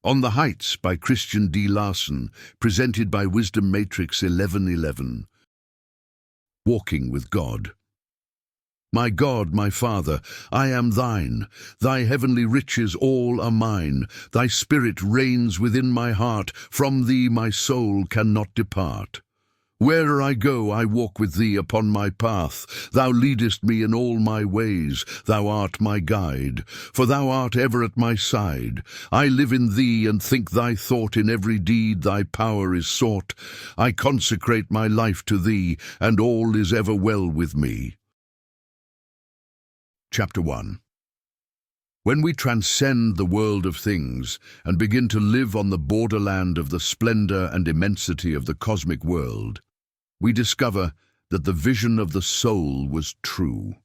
On the Heights by Christian D. Larson, presented by Wisdom Matrix 1111. Walking with God. My God, my Father, I am thine. Thy heavenly riches all are mine. Thy spirit reigns within my heart. From thee my soul cannot depart. Where'er I go, I walk with thee upon my path. Thou leadest me in all my ways. Thou art my guide, for thou art ever at my side. I live in thee and think thy thought. In every deed thy power is sought. I consecrate my life to thee, and all is ever well with me. Chapter 1. When we transcend the world of things and begin to live on the borderland of the splendor and immensity of the cosmic world, we discover that the vision of the soul was true.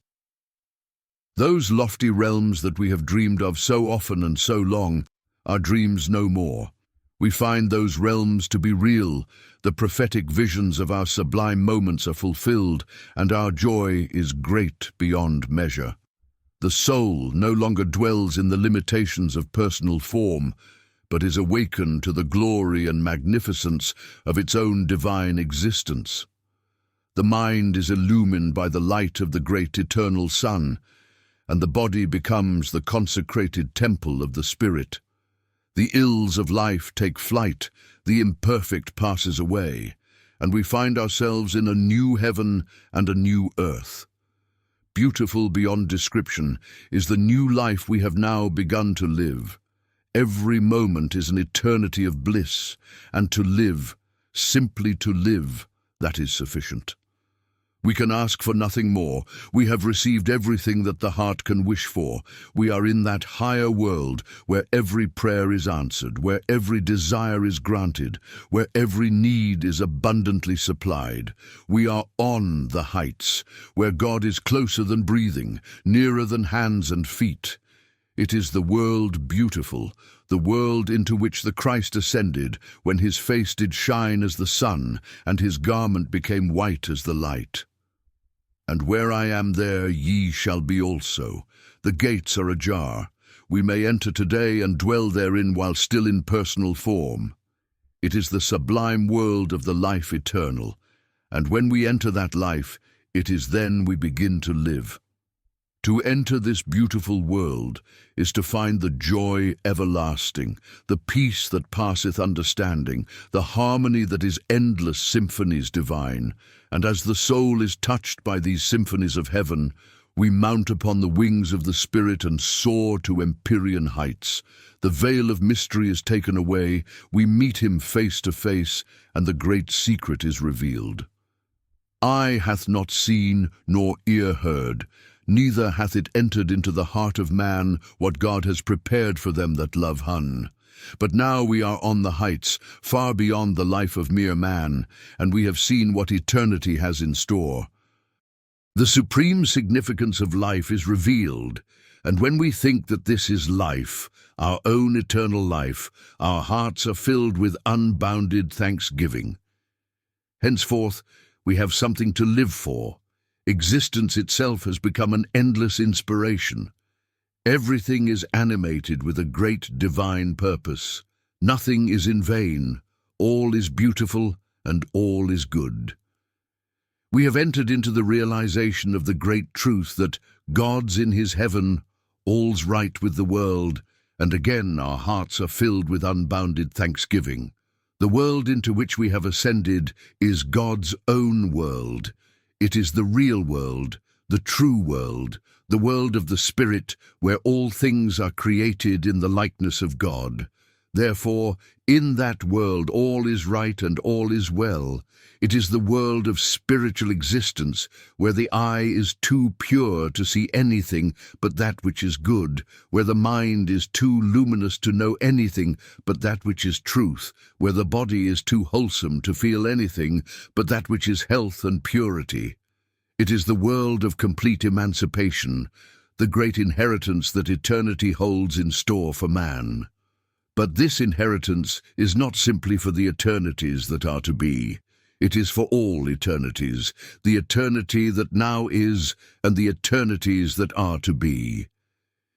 Those lofty realms that we have dreamed of so often and so long are dreams no more. We find those realms to be real. The prophetic visions of our sublime moments are fulfilled, and our joy is great beyond measure. The soul no longer dwells in the limitations of personal form, but is awakened to the glory and magnificence of its own divine existence. The mind is illumined by the light of the great eternal sun, and the body becomes the consecrated temple of the spirit. The ills of life take flight, the imperfect passes away, and we find ourselves in a new heaven and a new earth. Beautiful beyond description is the new life we have now begun to live. Every moment is an eternity of bliss, and to live, simply to live, that is sufficient. We can ask for nothing more. We have received everything that the heart can wish for. We are in that higher world where every prayer is answered, where every desire is granted, where every need is abundantly supplied. We are on the heights, where God is closer than breathing, nearer than hands and feet. It is the world beautiful, the world into which the Christ ascended, when his face did shine as the sun, and his garment became white as the light. And where I am, there ye shall be also. The gates are ajar. We may enter today and dwell therein while still in personal form. It is the sublime world of the life eternal, and when we enter that life, it is then we begin to live. To enter this beautiful world is to find the joy everlasting, the peace that passeth understanding, the harmony that is endless symphonies divine. And as the soul is touched by these symphonies of heaven, we mount upon the wings of the Spirit and soar to empyrean heights. The veil of mystery is taken away, we meet him face to face, and the great secret is revealed. Eye hath not seen, nor ear heard, neither hath it entered into the heart of man what God has prepared for them that love Him. But now we are on the heights, far beyond the life of mere man, and we have seen what eternity has in store. The supreme significance of life is revealed, and when we think that this is life, our own eternal life, our hearts are filled with unbounded thanksgiving. Henceforth, we have something to live for. Existence itself has become an endless inspiration. Everything is animated with a great divine purpose. Nothing is in vain. All is beautiful and all is good. We have entered into the realization of the great truth that God's in his heaven, all's right with the world, and again our hearts are filled with unbounded thanksgiving. The world into which we have ascended is God's own world. It is the real world, the true world, the world of the Spirit, where all things are created in the likeness of God. Therefore, in that world all is right and all is well. It is the world of spiritual existence, where the eye is too pure to see anything but that which is good, where the mind is too luminous to know anything but that which is truth, where the body is too wholesome to feel anything but that which is health and purity. It is the world of complete emancipation, the great inheritance that eternity holds in store for man. But this inheritance is not simply for the eternities that are to be. It is for all eternities, the eternity that now is and the eternities that are to be.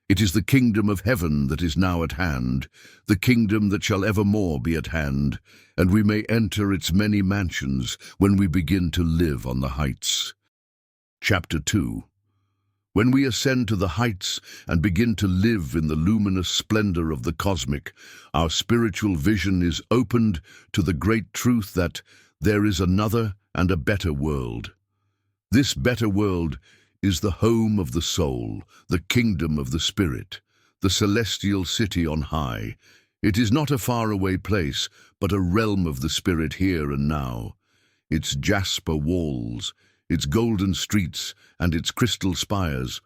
It is the kingdom of heaven that is now at hand, the kingdom that shall evermore be at hand, and we may enter its many mansions when we begin to live on the heights. Chapter 2. When we ascend to the heights and begin to live in the luminous splendor of the cosmic, our spiritual vision is opened to the great truth that there is another and a better world. This better world is the home of the soul, the kingdom of the spirit, the celestial city on high. It is not a faraway place, but a realm of the spirit here and now. Its jasper walls, its golden streets, and its crystal spires,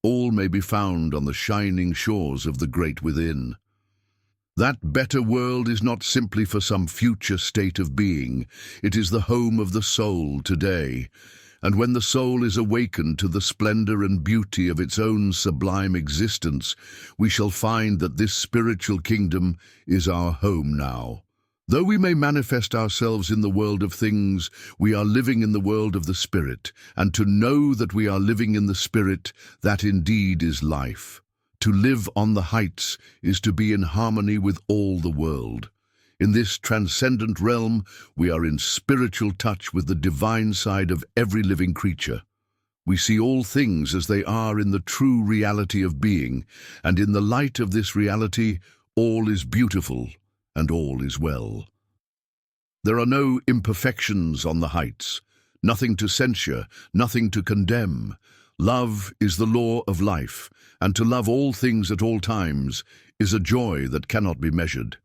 all may be found on the shining shores of the great within. That better world is not simply for some future state of being. It is the home of the soul today. And when the soul is awakened to the splendor and beauty of its own sublime existence, we shall find that this spiritual kingdom is our home now. Though we may manifest ourselves in the world of things, we are living in the world of the Spirit, and to know that we are living in the Spirit, that indeed is life. To live on the heights is to be in harmony with all the world. In this transcendent realm, we are in spiritual touch with the divine side of every living creature. We see all things as they are in the true reality of being, and in the light of this reality, all is beautiful and all is well. There are no imperfections on the heights, nothing to censure, nothing to condemn. Love is the law of life, and to love all things at all times is a joy that cannot be measured.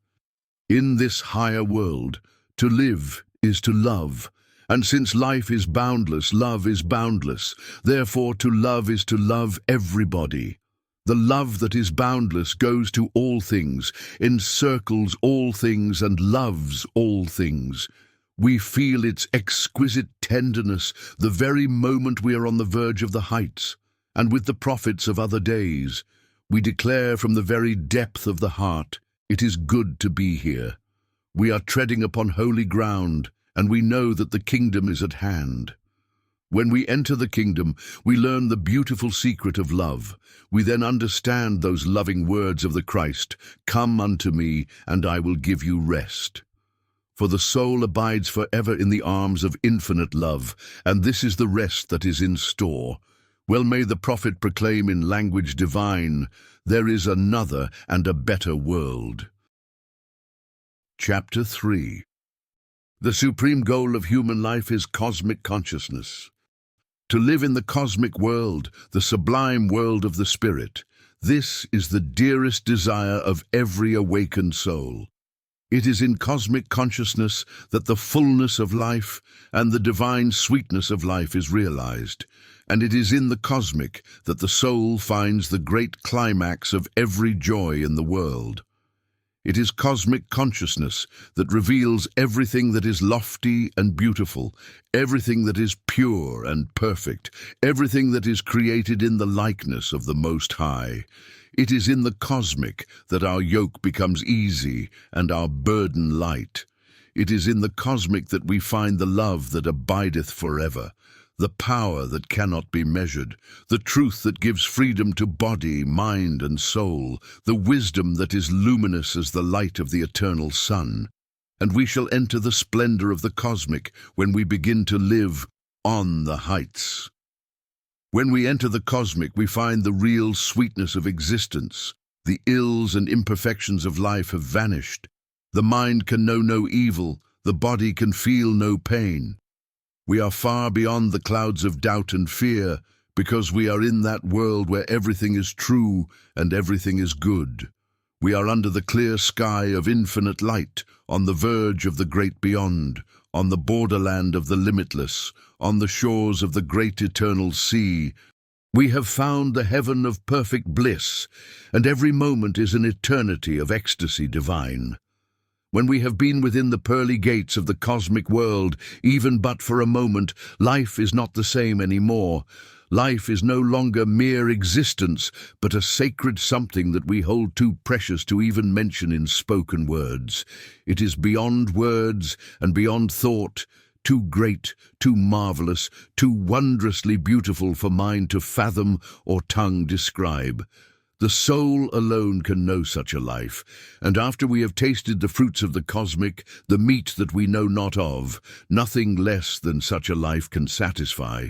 In this higher world, to live is to love, and since life is boundless, love is boundless. Therefore, to love is to love everybody. The love that is boundless goes to all things, encircles all things, and loves all things. We feel its exquisite tenderness the very moment we are on the verge of the heights, and with the prophets of other days, we declare from the very depth of the heart, it is good to be here. We are treading upon holy ground, and we know that the kingdom is at hand. When we enter the kingdom, we learn the beautiful secret of love. We then understand those loving words of the Christ, "Come unto me, and I will give you rest." For the soul abides forever in the arms of infinite love, and this is the rest that is in store. Well may the prophet proclaim in language divine, there is another and a better world. Chapter 3. The supreme goal of human life is cosmic consciousness. To live in the cosmic world, the sublime world of the spirit, this is the dearest desire of every awakened soul. It is in cosmic consciousness that the fullness of life and the divine sweetness of life is realized, and it is in the cosmic that the soul finds the great climax of every joy in the world. It is cosmic consciousness that reveals everything that is lofty and beautiful, everything that is pure and perfect, everything that is created in the likeness of the Most High. It is in the cosmic that our yoke becomes easy and our burden light. It is in the cosmic that we find the love that abideth forever, the power that cannot be measured, the truth that gives freedom to body, mind, and soul, the wisdom that is luminous as the light of the eternal sun. And we shall enter the splendor of the cosmic when we begin to live on the heights. When we enter the cosmic, we find the real sweetness of existence. The ills and imperfections of life have vanished. The mind can know no evil, the body can feel no pain. We are far beyond the clouds of doubt and fear, because we are in that world where everything is true and everything is good. We are under the clear sky of infinite light, on the verge of the great beyond, on the borderland of the limitless, on the shores of the great eternal sea. We have found the heaven of perfect bliss, and every moment is an eternity of ecstasy divine. When we have been within the pearly gates of the cosmic world, even but for a moment, life is not the same anymore. Life is no longer mere existence, but a sacred something that we hold too precious to even mention in spoken words. It is beyond words and beyond thought, too great, too marvelous, too wondrously beautiful for mind to fathom or tongue describe. The The soul alone can know such a life, and after we have tasted the fruits of the cosmic, the meat that we know not of, nothing less than such a life can satisfy.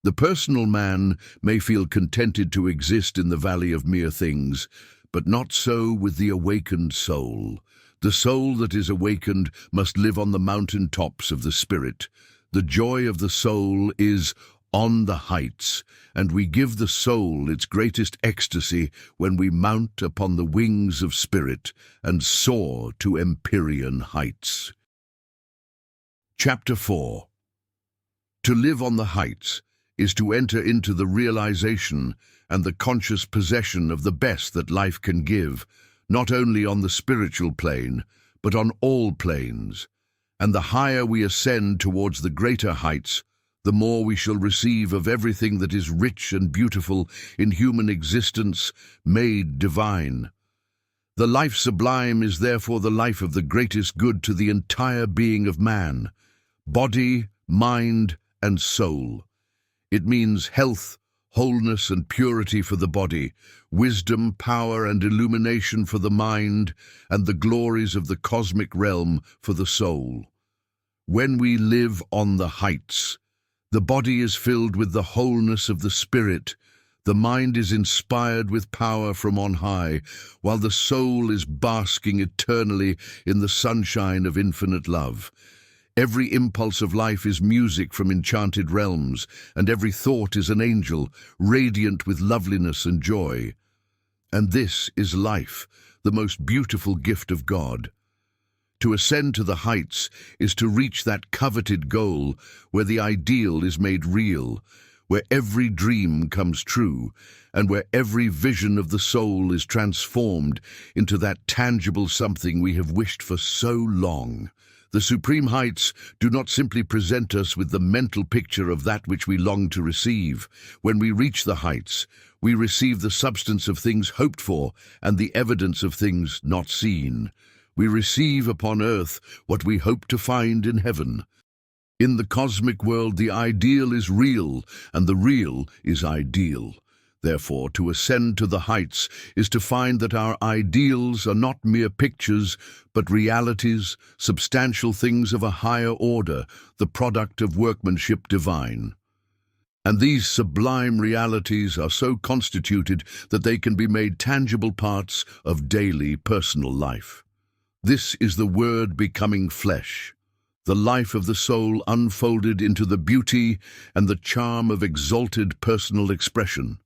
The personal man may feel contented to exist in the valley of mere things, but not so with the awakened soul. The soul that is awakened must live on the mountain tops of the spirit. The joy of the soul is on the heights, and we give the soul its greatest ecstasy when we mount upon the wings of spirit and soar to empyrean heights. Chapter 4. To live on the heights is to enter into the realization and the conscious possession of the best that life can give, not only on the spiritual plane, but on all planes. And the higher we ascend towards the greater heights, the more we shall receive of everything that is rich and beautiful in human existence, made divine. The life sublime is therefore the life of the greatest good to the entire being of man, body, mind, and soul. It means health, wholeness, and purity for the body, wisdom, power, and illumination for the mind, and the glories of the cosmic realm for the soul. When we live on the heights, the body is filled with the wholeness of the spirit, the mind is inspired with power from on high, while the soul is basking eternally in the sunshine of infinite love. Every impulse of life is music from enchanted realms, and every thought is an angel, radiant with loveliness and joy. And this is life, the most beautiful gift of God. To ascend to the heights is to reach that coveted goal where the ideal is made real, where every dream comes true, and where every vision of the soul is transformed into that tangible something we have wished for so long. The supreme heights do not simply present us with the mental picture of that which we long to receive. When we reach the heights, we receive the substance of things hoped for and the evidence of things not seen. We receive upon earth what we hope to find in heaven. In the cosmic world, the ideal is real, and the real is ideal. Therefore, to ascend to the heights is to find that our ideals are not mere pictures, but realities, substantial things of a higher order, the product of workmanship divine. And these sublime realities are so constituted that they can be made tangible parts of daily personal life. This is the Word becoming flesh, the life of the soul unfolded into the beauty and the charm of exalted personal expression.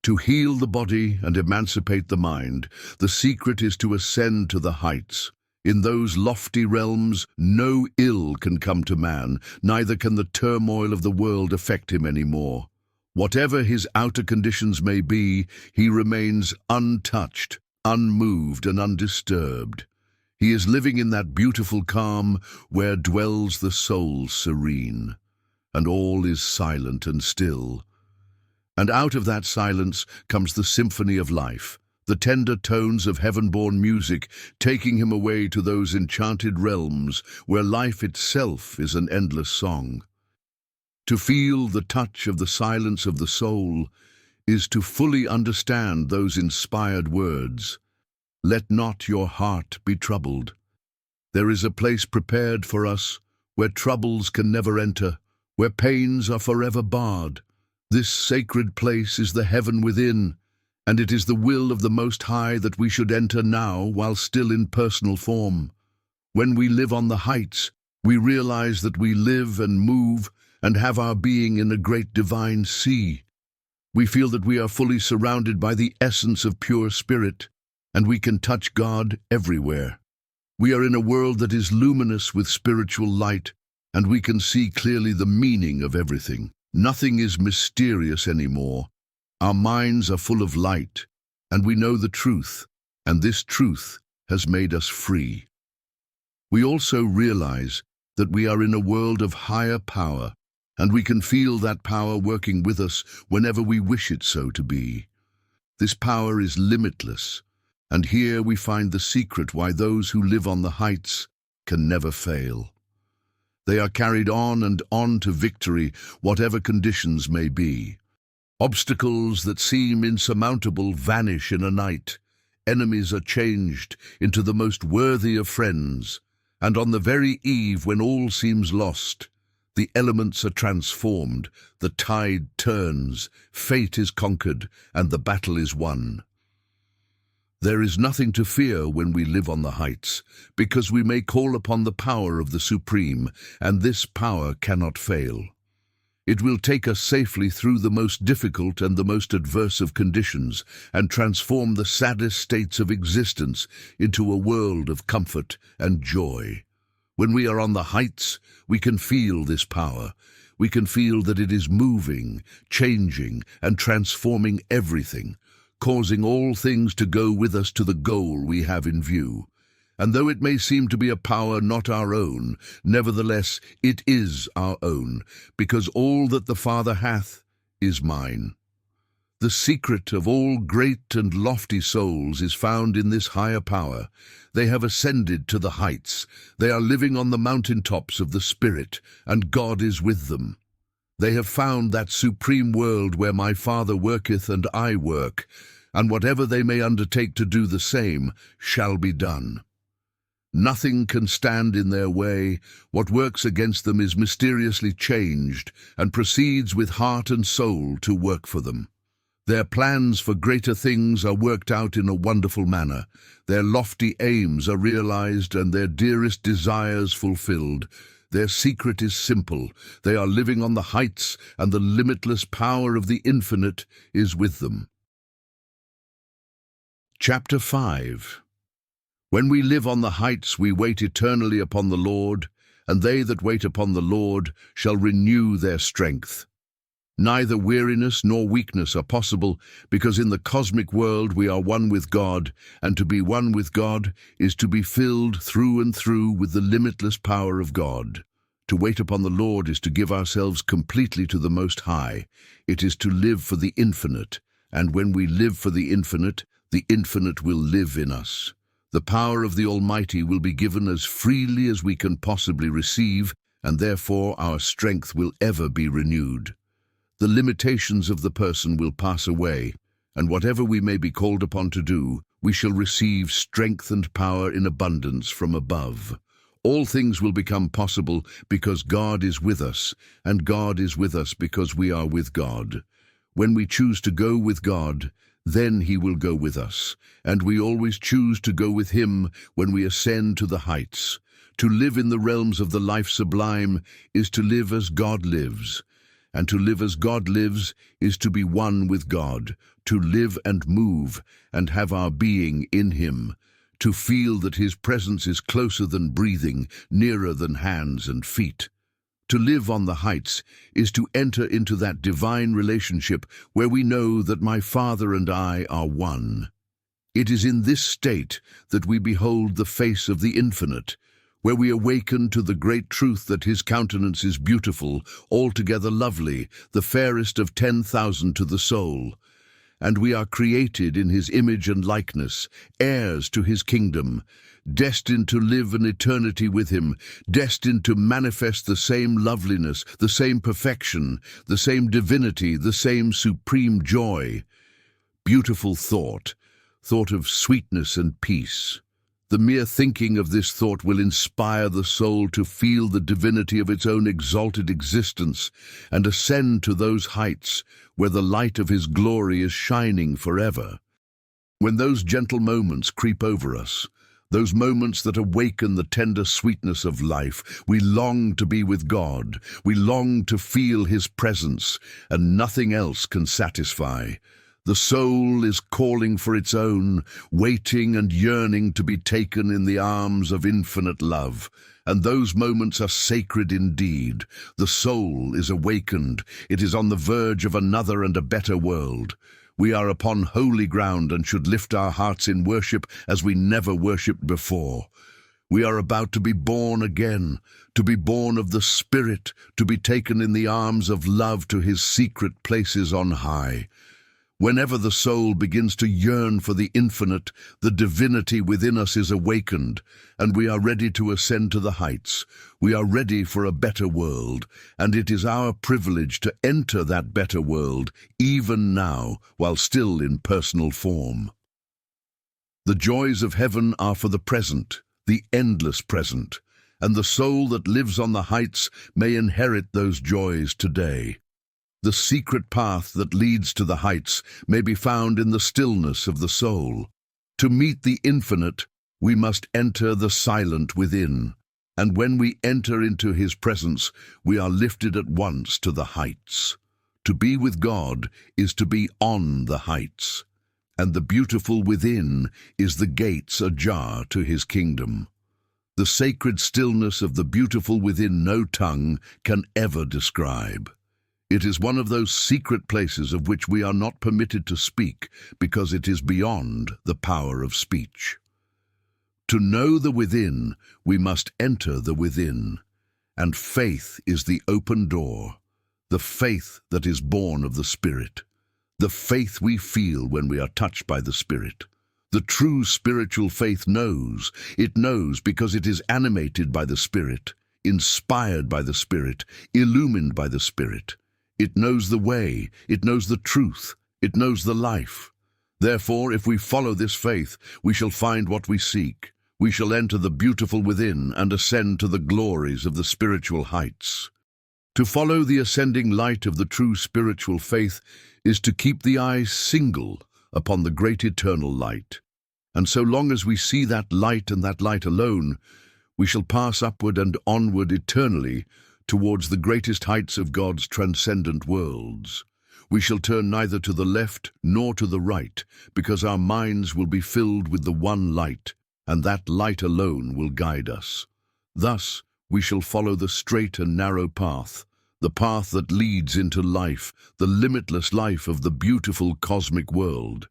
To heal the body and emancipate the mind, the secret is to ascend to the heights. In those lofty realms, no ill can come to man, neither can the turmoil of the world affect him any more. Whatever his outer conditions may be, he remains untouched, unmoved, and undisturbed. He is living in that beautiful calm where dwells the soul serene, and all is silent and still. And out of that silence comes the symphony of life, the tender tones of heaven-born music, taking him away to those enchanted realms where life itself is an endless song. To feel the touch of the silence of the soul is to fully understand those inspired words. Let not your heart be troubled. There is a place prepared for us where troubles can never enter, where pains are forever barred. This sacred place is the heaven within, and it is the will of the Most High that we should enter now while still in personal form. When we live on the heights, we realize that we live and move and have our being in a great divine sea. We feel that we are fully surrounded by the essence of pure spirit, and we can touch God everywhere. We are in a world that is luminous with spiritual light, and we can see clearly the meaning of everything. Nothing is mysterious anymore. Our minds are full of light, and we know the truth, and this truth has made us free. We also realize that we are in a world of higher power, and we can feel that power working with us whenever we wish it so to be. This power is limitless, and here we find the secret why those who live on the heights can never fail. They are carried on and on to victory, whatever conditions may be. Obstacles that seem insurmountable vanish in a night. Enemies are changed into the most worthy of friends. And on the very eve when all seems lost, the elements are transformed, the tide turns, fate is conquered, and the battle is won. There is nothing to fear when we live on the heights, because we may call upon the power of the Supreme, and this power cannot fail. It will take us safely through the most difficult and the most adverse of conditions, and transform the saddest states of existence into a world of comfort and joy. When we are on the heights, we can feel this power. We can feel that it is moving, changing, and transforming everything, causing all things to go with us to the goal we have in view. And though it may seem to be a power not our own, nevertheless it is our own, because all that the Father hath is mine. The secret of all great and lofty souls is found in this higher power. They have ascended to the heights. They are living on the mountaintops of the Spirit, and God is with them. They have found that supreme world where my Father worketh and I work, and whatever they may undertake to do the same shall be done. Nothing can stand in their way. What works against them is mysteriously changed and proceeds with heart and soul to work for them. Their plans for greater things are worked out in a wonderful manner. Their lofty aims are realized and their dearest desires fulfilled. Their secret is simple. They are living on the heights, and the limitless power of the infinite is with them. Chapter 5. When we live on the heights, we wait eternally upon the Lord, and they that wait upon the Lord shall renew their strength. Neither weariness nor weakness are possible, because in the cosmic world we are one with God, and to be one with God is to be filled through and through with the limitless power of God. To wait upon the Lord is to give ourselves completely to the Most High. It is to live for the infinite, and when we live for the infinite will live in us. The power of the Almighty will be given as freely as we can possibly receive, and therefore our strength will ever be renewed. The limitations of the person will pass away, and whatever we may be called upon to do, we shall receive strength and power in abundance from above. All things will become possible because God is with us, and God is with us because we are with God. When we choose to go with God, then He will go with us, and we always choose to go with Him when we ascend to the heights. To live in the realms of the life sublime is to live as God lives, and to live as God lives is to be one with God, to live and move and have our being in Him, to feel that His presence is closer than breathing, nearer than hands and feet. To live on the heights is to enter into that divine relationship where we know that my Father and I are one. It is in this state that we behold the face of the infinite, where we awaken to the great truth that His countenance is beautiful, altogether lovely, the fairest of 10,000 to the soul. And we are created in His image and likeness, heirs to His kingdom, destined to live an eternity with Him, destined to manifest the same loveliness, the same perfection, the same divinity, the same supreme joy. Beautiful thought of sweetness and peace. The mere thinking of this thought will inspire the soul to feel the divinity of its own exalted existence and ascend to those heights where the light of His glory is shining forever. When those gentle moments creep over us, those moments that awaken the tender sweetness of life, we long to be with God, we long to feel His presence, and nothing else can satisfy. The soul is calling for its own, waiting and yearning to be taken in the arms of infinite love. And those moments are sacred indeed. The soul is awakened. It is on the verge of another and a better world. We are upon holy ground and should lift our hearts in worship as we never worshipped before. We are about to be born again, to be born of the Spirit, to be taken in the arms of love to His secret places on high. Whenever the soul begins to yearn for the infinite, the divinity within us is awakened, and we are ready to ascend to the heights. We are ready for a better world, and it is our privilege to enter that better world, even now, while still in personal form. The joys of heaven are for the present, the endless present, and the soul that lives on the heights may inherit those joys today. The secret path that leads to the heights may be found in the stillness of the soul. To meet the infinite, we must enter the silent within, and when we enter into His presence, we are lifted at once to the heights. To be with God is to be on the heights, and the beautiful within is the gates ajar to His kingdom. The sacred stillness of the beautiful within no tongue can ever describe. It is one of those secret places of which we are not permitted to speak because it is beyond the power of speech. To know the within, we must enter the within, and faith is the open door, the faith that is born of the Spirit, the faith we feel when we are touched by the Spirit. The true spiritual faith knows. It knows because it is animated by the Spirit, inspired by the Spirit, illumined by the Spirit. It knows the way, it knows the truth, it knows the life. Therefore, if we follow this faith, we shall find what we seek. We shall enter the beautiful within and ascend to the glories of the spiritual heights. To follow the ascending light of the true spiritual faith is to keep the eyes single upon the great eternal light. And so long as we see that light and that light alone, we shall pass upward and onward eternally towards the greatest heights of God's transcendent worlds. We shall turn neither to the left nor to the right, because our minds will be filled with the one light, and that light alone will guide us. Thus, we shall follow the straight and narrow path, the path that leads into life, the limitless life of the beautiful cosmic world.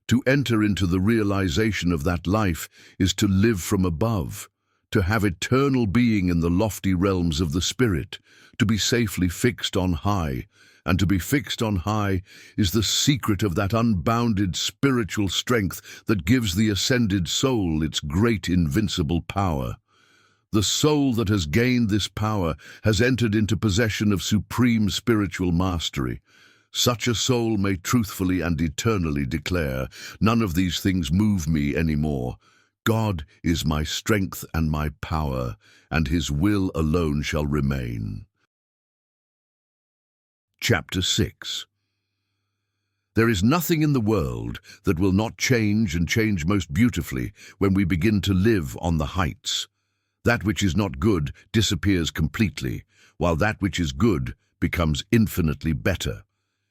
To enter into the realization of that life is to live from above, to have eternal being in the lofty realms of the Spirit, to be safely fixed on high, and to be fixed on high is the secret of that unbounded spiritual strength that gives the ascended soul its great invincible power. The soul that has gained this power has entered into possession of supreme spiritual mastery. Such a soul may truthfully and eternally declare, "None of these things move me anymore. God is my strength and my power, and His will alone shall remain." Chapter 6. There is nothing in the world that will not change and change most beautifully when we begin to live on the heights. That which is not good disappears completely, while that which is good becomes infinitely better.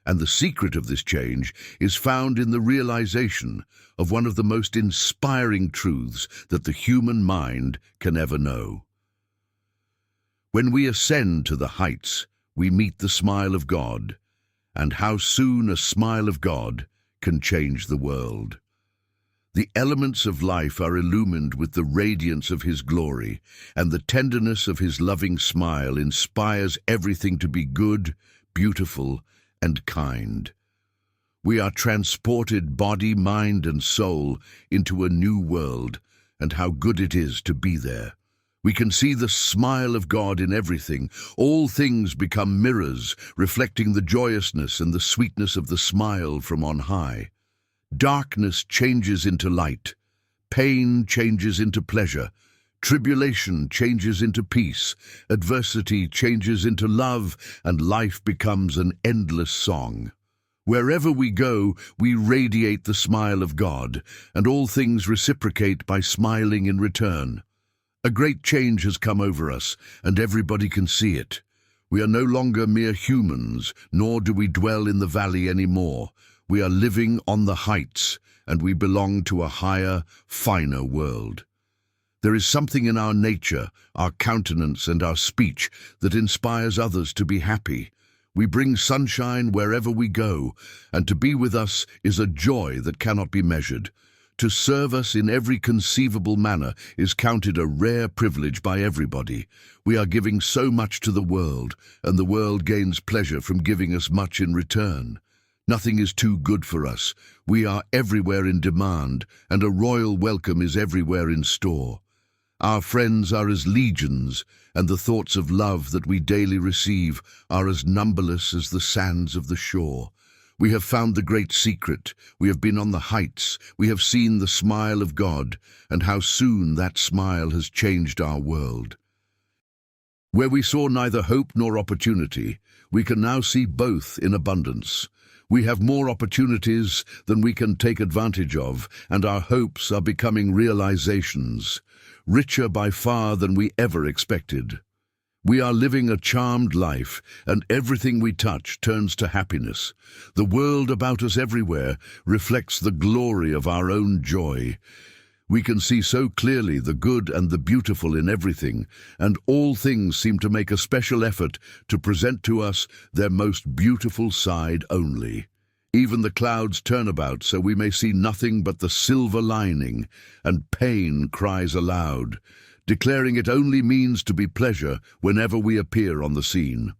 And the secret of this change is found in the realization of one of the most inspiring truths that the human mind can ever know. When we ascend to the heights, we meet the smile of God, and how soon a smile of God can change the world. The elements of life are illumined with the radiance of His glory, and the tenderness of His loving smile inspires everything to be good, beautiful, and kind. We are transported body, mind, and soul into a new world, and how good it is to be there. We can see the smile of God in everything. All things become mirrors, reflecting the joyousness and the sweetness of the smile from on high. Darkness changes into light, pain changes into pleasure, tribulation changes into peace, adversity changes into love, and life becomes an endless song. Wherever we go, we radiate the smile of God, and all things reciprocate by smiling in return. A great change has come over us, and everybody can see it. We are no longer mere humans, nor do we dwell in the valley anymore. We are living on the heights, and we belong to a higher, finer world. There is something in our nature, our countenance, and our speech that inspires others to be happy. We bring sunshine wherever we go, and to be with us is a joy that cannot be measured. To serve us in every conceivable manner is counted a rare privilege by everybody. We are giving so much to the world, and the world gains pleasure from giving us much in return. Nothing is too good for us. We are everywhere in demand, and a royal welcome is everywhere in store. Our friends are as legions, and the thoughts of love that we daily receive are as numberless as the sands of the shore. We have found the great secret. We have been on the heights. We have seen the smile of God, and how soon that smile has changed our world. Where we saw neither hope nor opportunity, we can now see both in abundance. We have more opportunities than we can take advantage of, and our hopes are becoming realizations, richer by far than we ever expected. We are living a charmed life, and everything we touch turns to happiness. The world about us everywhere reflects the glory of our own joy. We can see so clearly the good and the beautiful in everything, and all things seem to make a special effort to present to us their most beautiful side only. Even the clouds turn about so we may see nothing but the silver lining, and pain cries aloud, declaring it only means to be pleasure whenever we appear on the scene.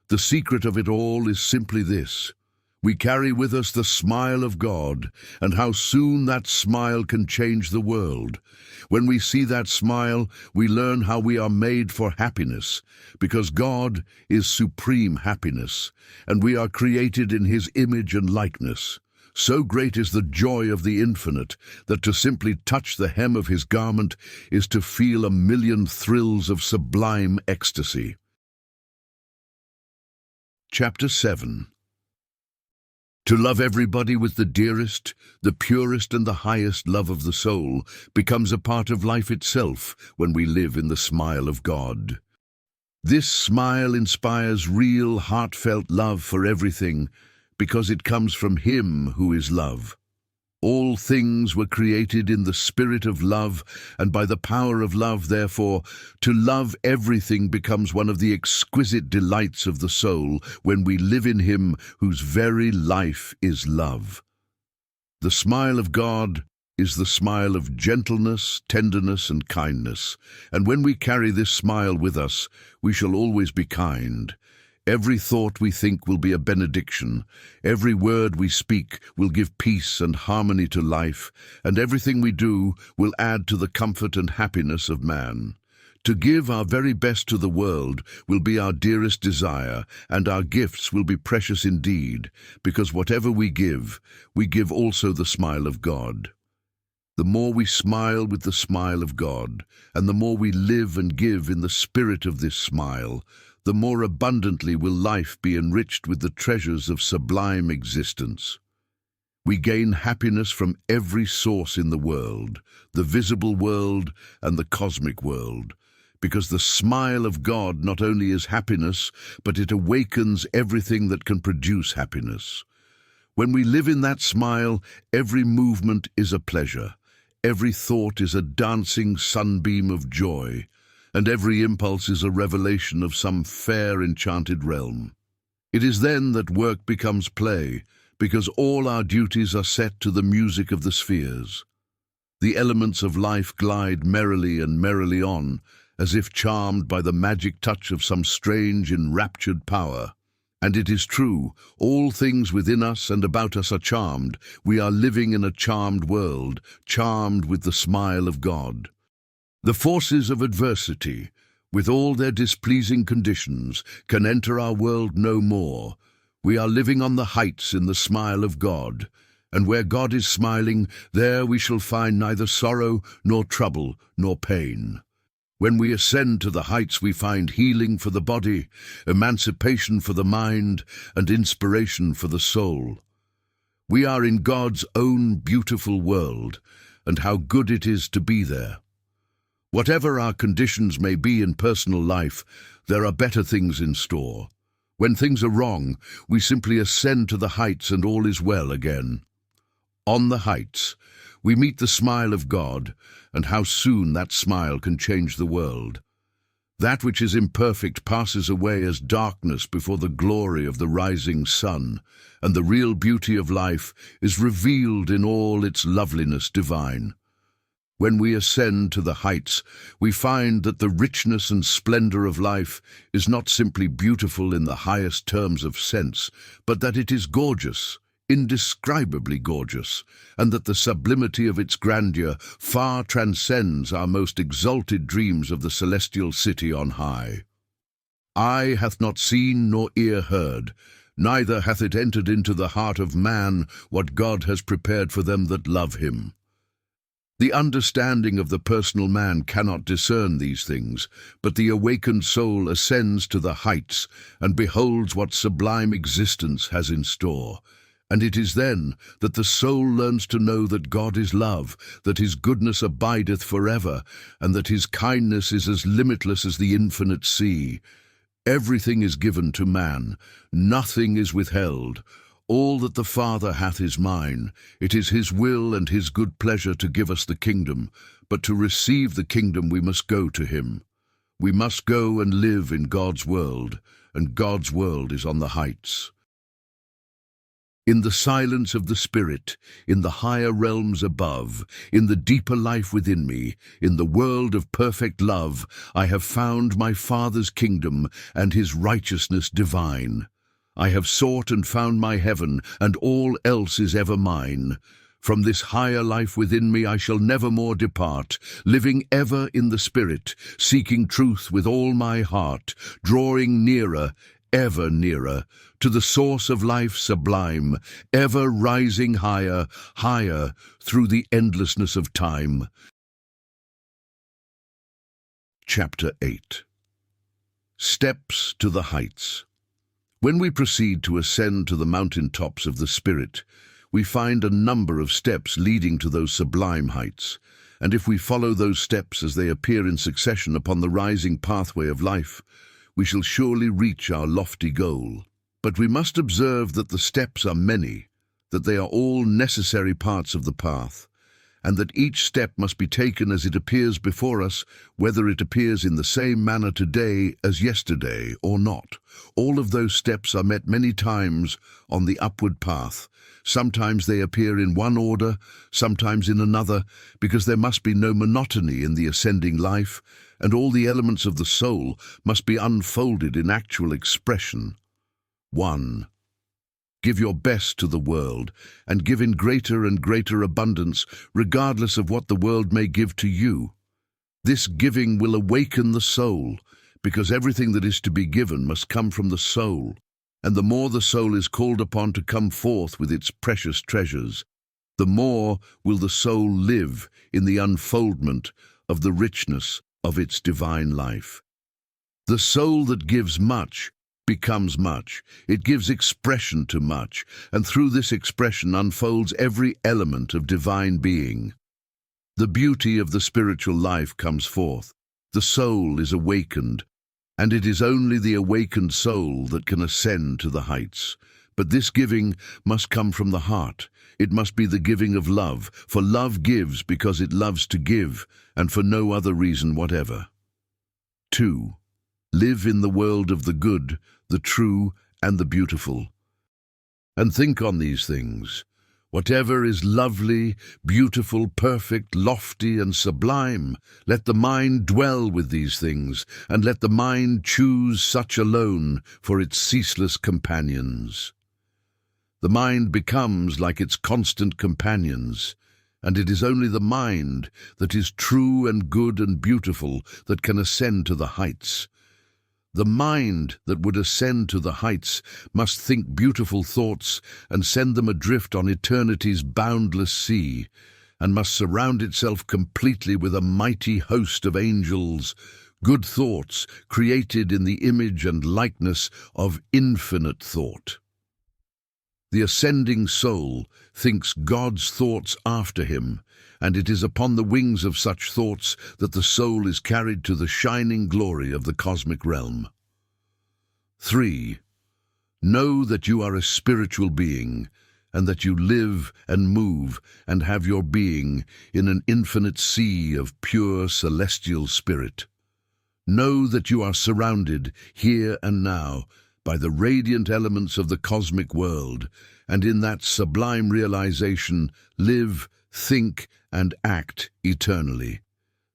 The secret of it all is simply this: we carry with us the smile of God, and how soon that smile can change the world. When we see that smile, we learn how we are made for happiness, because God is supreme happiness, and we are created in His image and likeness. So great is the joy of the infinite that to simply touch the hem of His garment is to feel a million thrills of sublime ecstasy. Chapter 7. To love everybody with the dearest, the purest and the highest love of the soul becomes a part of life itself when we live in the smile of God. This smile inspires real, heartfelt love for everything because it comes from Him who is love. All things were created in the spirit of love, and by the power of love, therefore, to love everything becomes one of the exquisite delights of the soul when we live in Him whose very life is love. The smile of God is the smile of gentleness, tenderness, and kindness, and when we carry this smile with us, we shall always be kind. Every thought we think will be a benediction. Every word we speak will give peace and harmony to life, and everything we do will add to the comfort and happiness of man. To give our very best to the world will be our dearest desire, and our gifts will be precious indeed, because whatever we give also the smile of God. The more we smile with the smile of God, and the more we live and give in the spirit of this smile, the more abundantly will life be enriched with the treasures of sublime existence. We gain happiness from every source in the world, the visible world and the cosmic world, because the smile of God not only is happiness, but it awakens everything that can produce happiness. When we live in that smile, every movement is a pleasure, every thought is a dancing sunbeam of joy, and every impulse is a revelation of some fair enchanted realm. It is then that work becomes play, because all our duties are set to the music of the spheres. The elements of life glide merrily and merrily on, as if charmed by the magic touch of some strange enraptured power. And it is true, all things within us and about us are charmed. We are living in a charmed world, charmed with the smile of God. The forces of adversity, with all their displeasing conditions, can enter our world no more. We are living on the heights in the smile of God, and where God is smiling, there we shall find neither sorrow, nor trouble, nor pain. When we ascend to the heights, we find healing for the body, emancipation for the mind, and inspiration for the soul. We are in God's own beautiful world, and how good it is to be there. Whatever our conditions may be in personal life, there are better things in store. When things are wrong, we simply ascend to the heights and all is well again. On the heights, we meet the smile of God, and how soon that smile can change the world. That which is imperfect passes away as darkness before the glory of the rising sun, and the real beauty of life is revealed in all its loveliness divine. When we ascend to the heights, we find that the richness and splendor of life is not simply beautiful in the highest terms of sense, but that it is gorgeous, indescribably gorgeous, and that the sublimity of its grandeur far transcends our most exalted dreams of the celestial city on high. Eye hath not seen nor ear heard, neither hath it entered into the heart of man what God has prepared for them that love him. The understanding of the personal man cannot discern these things, but the awakened soul ascends to the heights and beholds what sublime existence has in store. And it is then that the soul learns to know that God is love, that his goodness abideth forever, and that his kindness is as limitless as the infinite sea. Everything is given to man, nothing is withheld. All that the Father hath is mine. It is his will and his good pleasure to give us the kingdom, but to receive the kingdom we must go to him. We must go and live in God's world, and God's world is on the heights. In the silence of the Spirit, in the higher realms above, in the deeper life within me, in the world of perfect love, I have found my Father's kingdom and his righteousness divine. I have sought and found my heaven, and all else is ever mine. From this higher life within me I shall never more depart, living ever in the Spirit, seeking truth with all my heart, drawing nearer, ever nearer, to the source of life sublime, ever rising higher, higher, through the endlessness of time. Chapter 8. Steps to the Heights. When we proceed to ascend to the mountain tops of the Spirit, we find a number of steps leading to those sublime heights, and if we follow those steps as they appear in succession upon the rising pathway of life, we shall surely reach our lofty goal. But we must observe that the steps are many, that they are all necessary parts of the path, and that each step must be taken as it appears before us, whether it appears in the same manner today as yesterday or not. All of those steps are met many times on the upward path. Sometimes they appear in one order, sometimes in another, because there must be no monotony in the ascending life, and all the elements of the soul must be unfolded in actual expression. 1. Give your best to the world, and give in greater and greater abundance, regardless of what the world may give to you. This giving will awaken the soul, because everything that is to be given must come from the soul, and the more the soul is called upon to come forth with its precious treasures, the more will the soul live in the unfoldment of the richness of its divine life. The soul that gives much becomes much. It gives expression to much, and through this expression unfolds every element of divine being. The beauty of the spiritual life comes forth. The soul is awakened, and it is only the awakened soul that can ascend to the heights. But this giving must come from the heart. It must be the giving of love, for love gives because it loves to give, and for no other reason whatever. 2. Live in the world of the good, the true, and the beautiful. And think on these things. Whatever is lovely, beautiful, perfect, lofty, and sublime, let the mind dwell with these things, and let the mind choose such alone for its ceaseless companions. The mind becomes like its constant companions, and it is only the mind that is true and good and beautiful that can ascend to the heights. The mind that would ascend to the heights must think beautiful thoughts and send them adrift on eternity's boundless sea, and must surround itself completely with a mighty host of angels, good thoughts created in the image and likeness of infinite thought. The ascending soul thinks God's thoughts after him, and it is upon the wings of such thoughts that the soul is carried to the shining glory of the cosmic realm. 3. Know that you are a spiritual being, and that you live and move and have your being in an infinite sea of pure celestial spirit. Know that you are surrounded, here and now, by the radiant elements of the cosmic world, and in that sublime realization live, think, and act eternally.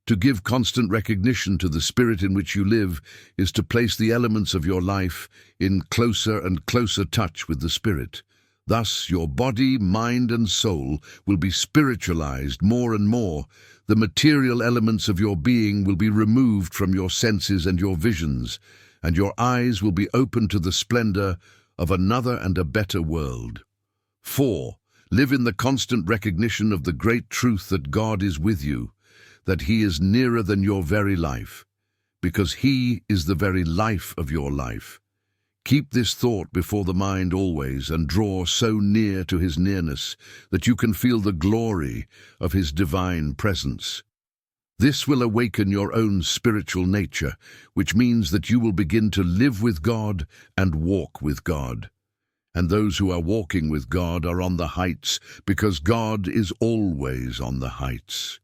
To give constant recognition to the spirit in which you live is to place the elements of your life in closer and closer touch with the spirit. Thus, your body, mind, and soul will be spiritualized more and more. The material elements of your being will be removed from your senses and your visions, and your eyes will be open to the splendor of another and a better world. 4. Live in the constant recognition of the great truth that God is with you, that He is nearer than your very life, because He is the very life of your life. Keep this thought before the mind always, and draw so near to His nearness that you can feel the glory of His divine presence. This will awaken your own spiritual nature, which means that you will begin to live with God and walk with God. And those who are walking with God are on the heights, because God is always on the heights.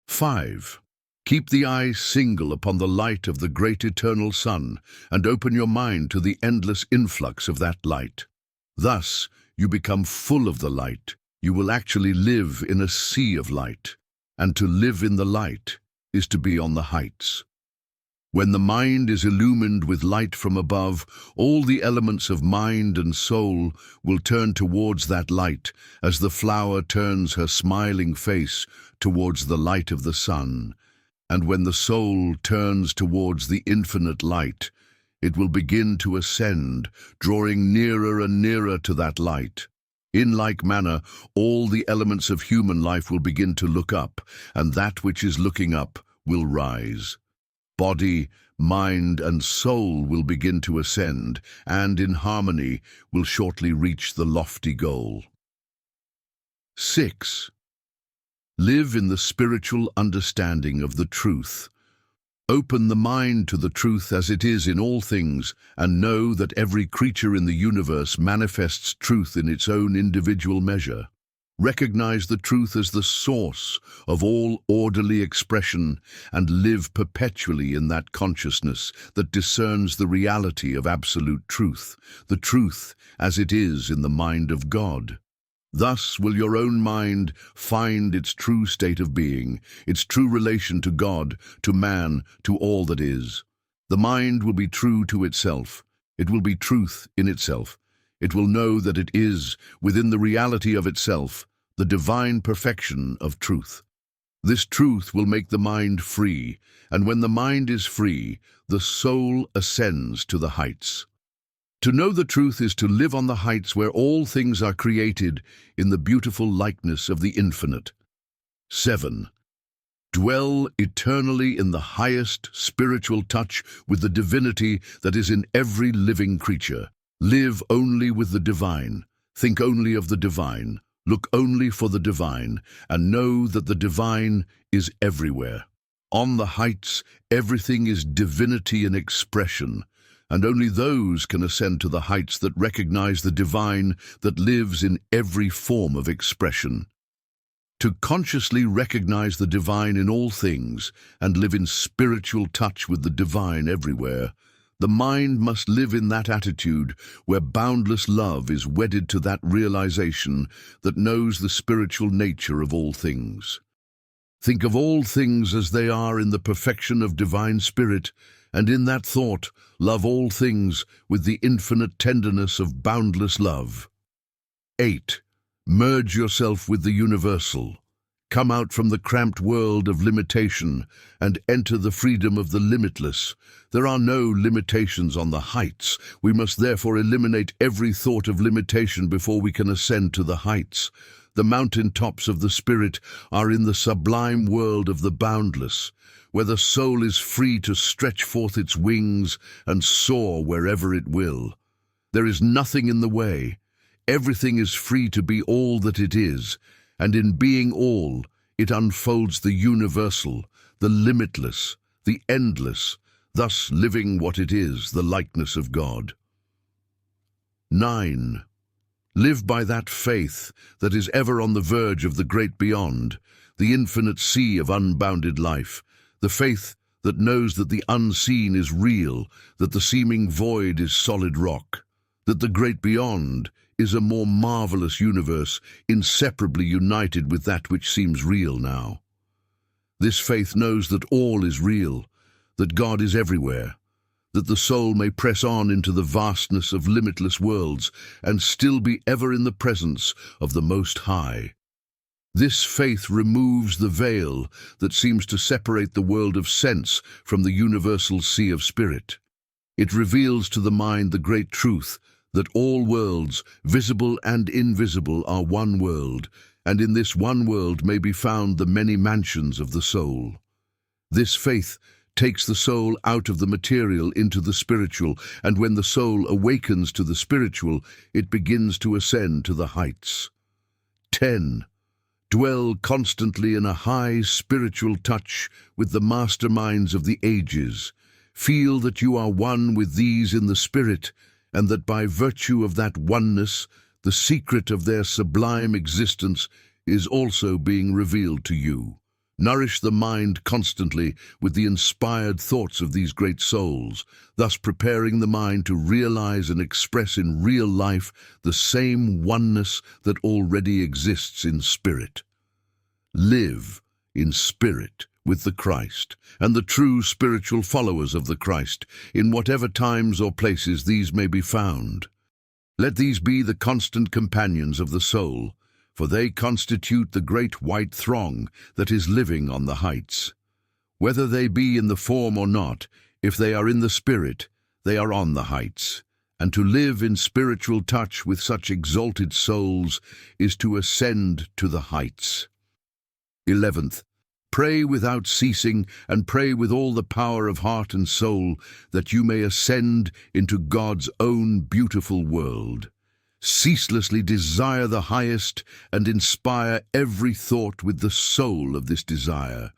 5. Keep the eye single upon the light of the great eternal sun, and open your mind to the endless influx of that light. Thus, you become full of the light. You will actually live in a sea of light, and to live in the light is to be on the heights. When the mind is illumined with light from above, all the elements of mind and soul will turn towards that light, as the flower turns her smiling face towards the light of the sun. And when the soul turns towards the infinite light, it will begin to ascend, drawing nearer and nearer to that light. In like manner, all the elements of human life will begin to look up, and that which is looking up will rise. Body, mind, and soul will begin to ascend, and in harmony will shortly reach the lofty goal. 6. Live in the spiritual understanding of the truth. Open the mind to the truth as it is in all things, and know that every creature in the universe manifests truth in its own individual measure. Recognize the truth as the source of all orderly expression, and live perpetually in that consciousness that discerns the reality of absolute truth, the truth as it is in the mind of God. Thus will your own mind find its true state of being, its true relation to God, to man, to all that is. The mind will be true to itself. It will be truth in itself. It will know that it is, within the reality of itself, the divine perfection of truth. This truth will make the mind free, and when the mind is free, the soul ascends to the heights. To know the truth is to live on the heights where all things are created in the beautiful likeness of the infinite. 7. Dwell eternally in the highest spiritual touch with the divinity that is in every living creature. Live only with the divine. Think only of the divine. Look only for the divine, and know that the divine is everywhere. On the heights, everything is divinity in expression, and only those can ascend to the heights that recognize the divine that lives in every form of expression. To consciously recognize the divine in all things and live in spiritual touch with the divine everywhere, the mind must live in that attitude where boundless love is wedded to that realization that knows the spiritual nature of all things. Think of all things as they are in the perfection of divine spirit, and in that thought, love all things with the infinite tenderness of boundless love. 8. Merge yourself with the universal. Come out from the cramped world of limitation and enter the freedom of the limitless. There are no limitations on the heights. We must therefore eliminate every thought of limitation before we can ascend to the heights. The mountain tops of the spirit are in the sublime world of the boundless, where the soul is free to stretch forth its wings and soar wherever it will. There is nothing in the way. Everything is free to be all that it is, and in being all, it unfolds the universal, the limitless, the endless, thus living what it is, the likeness of God. 9. Live by that faith that is ever on the verge of the great beyond, the infinite sea of unbounded life, the faith that knows that the unseen is real, that the seeming void is solid rock, that the great beyond is a more marvelous universe, inseparably united with that which seems real now. This faith knows that all is real, that God is everywhere, that the soul may press on into the vastness of limitless worlds and still be ever in the presence of the Most High. This faith removes the veil that seems to separate the world of sense from the universal sea of spirit. It reveals to the mind the great truth that all worlds, visible and invisible, are one world, and in this one world may be found the many mansions of the soul. This faith takes the soul out of the material into the spiritual, and when the soul awakens to the spiritual, it begins to ascend to the heights. 10. Dwell constantly in a high spiritual touch with the masterminds of the ages. Feel that you are one with these in the spirit, and that by virtue of that oneness, the secret of their sublime existence is also being revealed to you. Nourish the mind constantly with the inspired thoughts of these great souls, thus preparing the mind to realize and express in real life the same oneness that already exists in spirit. Live in spirit with the Christ and the true spiritual followers of the Christ, in whatever times or places these may be found. Let these be the constant companions of the soul, for they constitute the great white throng that is living on the heights. Whether they be in the form or not, if they are in the spirit, they are on the heights. And to live in spiritual touch with such exalted souls is to ascend to the heights. 11th. Pray without ceasing, and pray with all the power of heart and soul, that you may ascend into God's own beautiful world. Ceaselessly desire the highest and inspire every thought with the soul of this desire.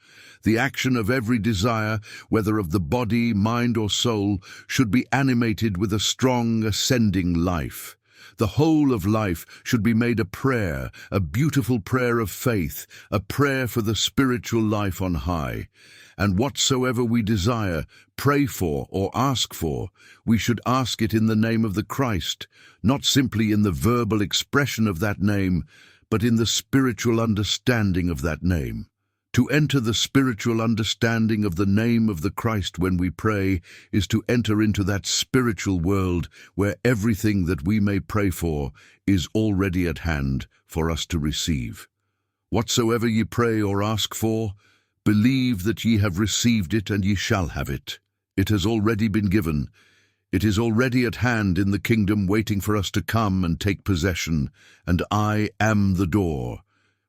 The action of every desire, whether of the body, mind, or soul, should be animated with a strong ascending life. The whole of life should be made a prayer, a beautiful prayer of faith, a prayer for the spiritual life on high. And whatsoever we desire, pray for, or ask for, we should ask it in the name of the Christ, not simply in the verbal expression of that name, but in the spiritual understanding of that name. To enter the spiritual understanding of the name of the Christ when we pray is to enter into that spiritual world where everything that we may pray for is already at hand for us to receive. Whatsoever ye pray or ask for, believe that ye have received it, and ye shall have it. It has already been given. It is already at hand in the kingdom, waiting for us to come and take possession, and I am the door.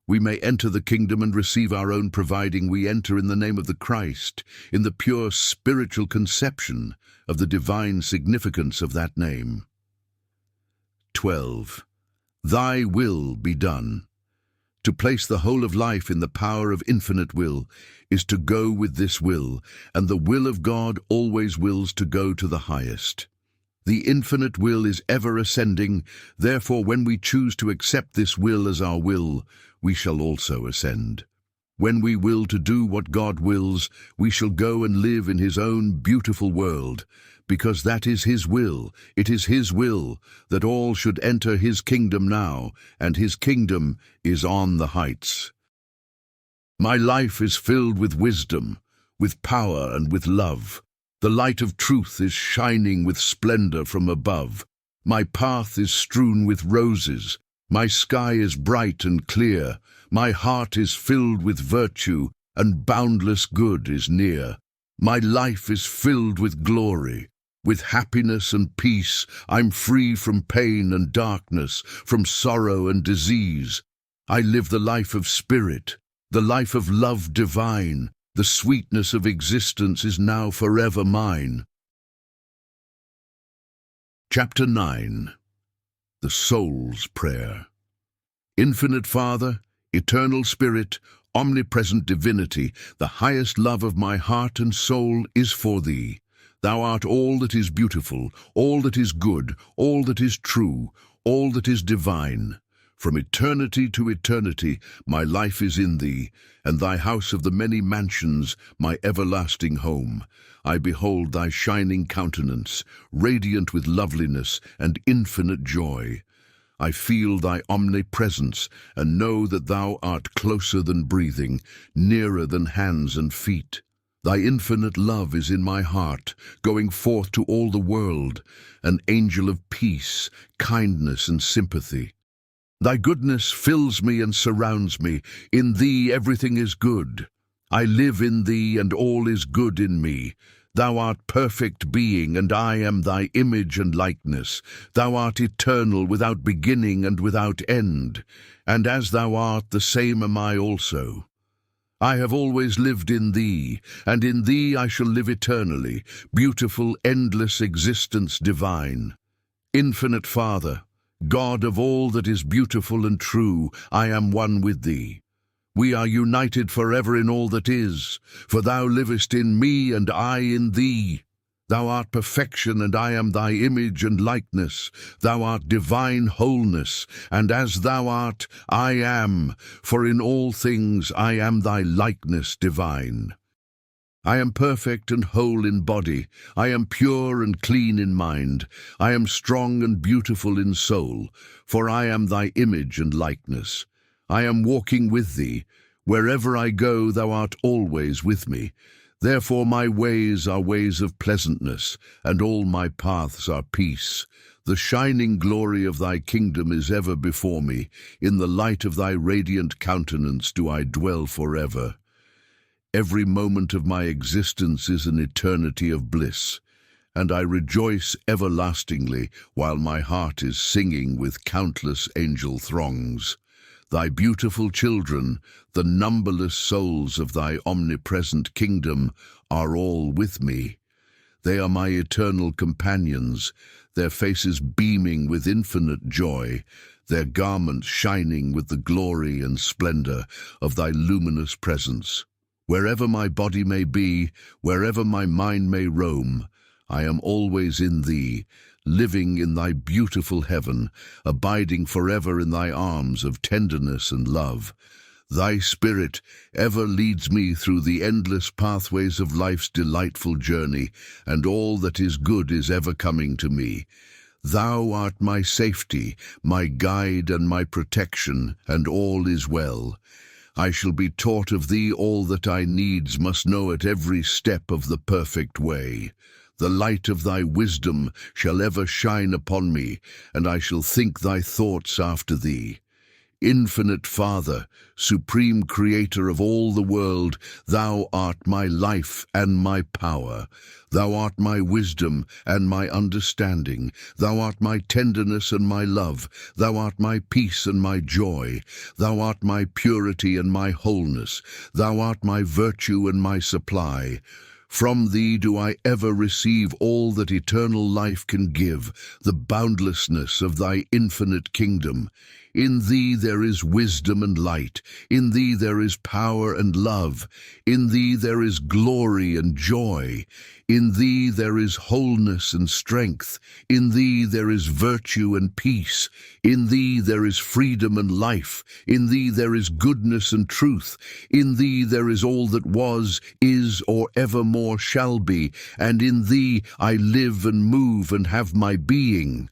We may enter the kingdom and receive our own, providing we enter in the name of the Christ, in the pure spiritual conception of the divine significance of that name. 12. Thy will be done. To place the whole of life in the power of infinite will is to go with this will, and the will of God always wills to go to the highest. The infinite will is ever ascending, therefore when we choose to accept this will as our will, we shall also ascend. When we will to do what God wills, we shall go and live in His own beautiful world, because that is His will. It is His will that all should enter His kingdom now, and His kingdom is on the heights. My life is filled with wisdom, with power, and with love. The light of truth is shining with splendor from above. My path is strewn with roses. My sky is bright and clear. My heart is filled with virtue, and boundless good is near. My life is filled with glory. With happiness and peace, I'm free from pain and darkness, from sorrow and disease. I live the life of spirit, the life of love divine. The sweetness of existence is now forever mine. Chapter 9. The Soul's Prayer. Infinite Father, Eternal Spirit, Omnipresent Divinity, the highest love of my heart and soul is for Thee. Thou art all that is beautiful, all that is good, all that is true, all that is divine. From eternity to eternity my life is in Thee, and Thy house of the many mansions my everlasting home. I behold Thy shining countenance, radiant with loveliness and infinite joy. I feel Thy omnipresence, and know that Thou art closer than breathing, nearer than hands and feet. Thy infinite love is in my heart, going forth to all the world, an angel of peace, kindness, and sympathy. Thy goodness fills me and surrounds me. In thee everything is good. I live in thee, and all is good in me. Thou art perfect being, and I am thy image and likeness. Thou art eternal, without beginning and without end. And as thou art, the same am I also. I have always lived in thee, and in thee I shall live eternally, beautiful, endless existence divine. Infinite Father, God of all that is beautiful and true, I am one with thee. We are united forever in all that is, for thou livest in me and I in thee. Thou art perfection, and I am thy image and likeness. Thou art divine wholeness, and as thou art, I am, for in all things I am thy likeness divine. I am perfect and whole in body. I am pure and clean in mind. I am strong and beautiful in soul, for I am thy image and likeness. I am walking with thee. Wherever I go, thou art always with me. Therefore my ways are ways of pleasantness, and all my paths are peace. The shining glory of thy kingdom is ever before me. In the light of thy radiant countenance do I dwell forever. Every moment of my existence is an eternity of bliss, and I rejoice everlastingly while my heart is singing with countless angel throngs. Thy beautiful children, the numberless souls of thy omnipresent kingdom, are all with me. They are my eternal companions, their faces beaming with infinite joy, their garments shining with the glory and splendor of thy luminous presence. Wherever my body may be, wherever my mind may roam, I am always in thee, living in thy beautiful heaven, abiding forever in thy arms of tenderness and love. Thy Spirit ever leads me through the endless pathways of life's delightful journey, and all that is good is ever coming to me. Thou art my safety, my guide and my protection, and all is well. I shall be taught of thee all that I needs must know at every step of the perfect way. The light of thy wisdom shall ever shine upon me, and I shall think thy thoughts after thee. Infinite Father, supreme Creator of all the world, thou art my life and my power. Thou art my wisdom and my understanding. Thou art my tenderness and my love. Thou art my peace and my joy. Thou art my purity and my wholeness. Thou art my virtue and my supply. From thee do I ever receive all that eternal life can give, the boundlessness of thy infinite kingdom. In thee there is wisdom and light. In thee there is power and love. In thee there is glory and joy. In thee there is wholeness and strength. In thee there is virtue and peace. In thee there is freedom and life. In thee there is goodness and truth. In thee there is all that was, is, or evermore shall be. And in thee I live and move and have my being.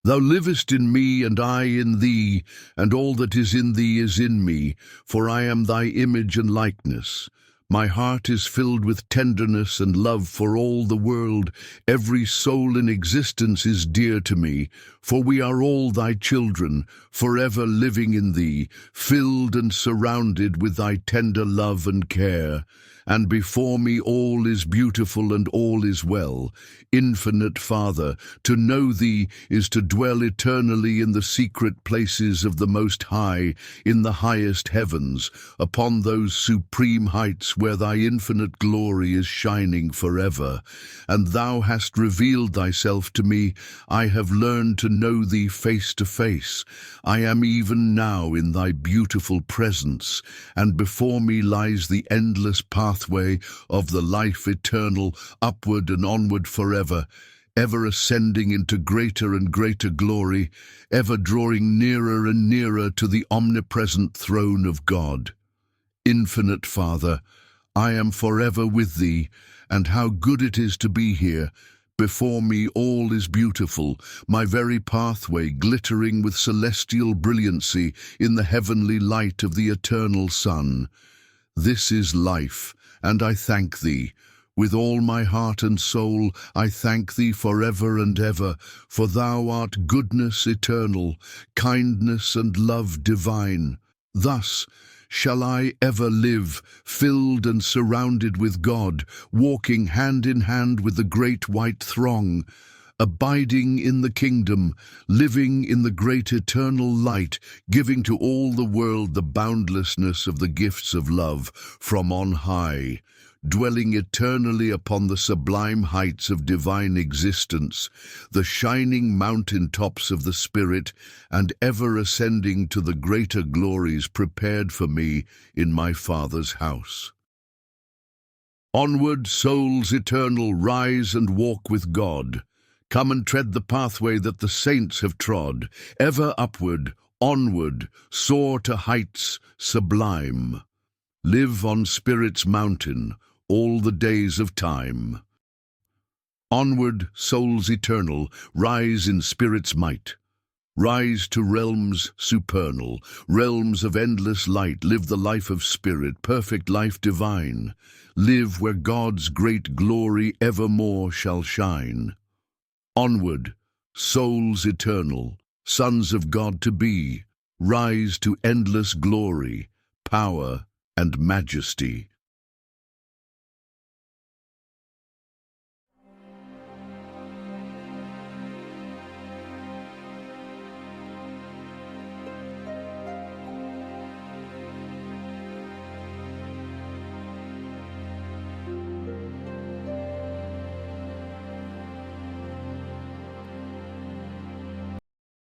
Thou livest in me, and I in thee, and all that is in thee is in me, for I am thy image and likeness. My heart is filled with tenderness and love for all the world. Every soul in existence is dear to me, for we are all thy children, forever living in thee, filled and surrounded with thy tender love and care. And before me all is beautiful and all is well. Infinite Father, to know thee is to dwell eternally in the secret places of the Most High, in the highest heavens, upon those supreme heights where thy infinite glory is shining forever. And thou hast revealed thyself to me. I have learned to know thee face to face. I am even now in thy beautiful presence, and before me lies the endless pathway of the life eternal, upward and onward forever, ever ascending into greater and greater glory, ever drawing nearer and nearer to the omnipresent throne of God. Infinite Father, I am forever with thee, and how good it is to be here. Before me all is beautiful, my very pathway glittering with celestial brilliancy in the heavenly light of the eternal sun. This is life, and I thank thee. With all my heart and soul I thank thee forever and ever, for thou art goodness eternal, kindness and love divine. Thus shall I ever live, filled and surrounded with God, walking hand in hand with the great white throng, abiding in the kingdom, living in the great eternal light, giving to all the world the boundlessness of the gifts of love from on high, dwelling eternally upon the sublime heights of divine existence, the shining mountain tops of the Spirit, and ever ascending to the greater glories prepared for me in my Father's house. Onward, souls eternal, rise and walk with God. Come and tread the pathway that the saints have trod, ever upward, onward, soar to heights sublime. Live on Spirit's mountain all the days of time. Onward, souls eternal, rise in Spirit's might. Rise to realms supernal, realms of endless light. Live the life of Spirit, perfect life divine. Live where God's great glory evermore shall shine. Onward, souls eternal, sons of God to be, rise to endless glory, power, and majesty.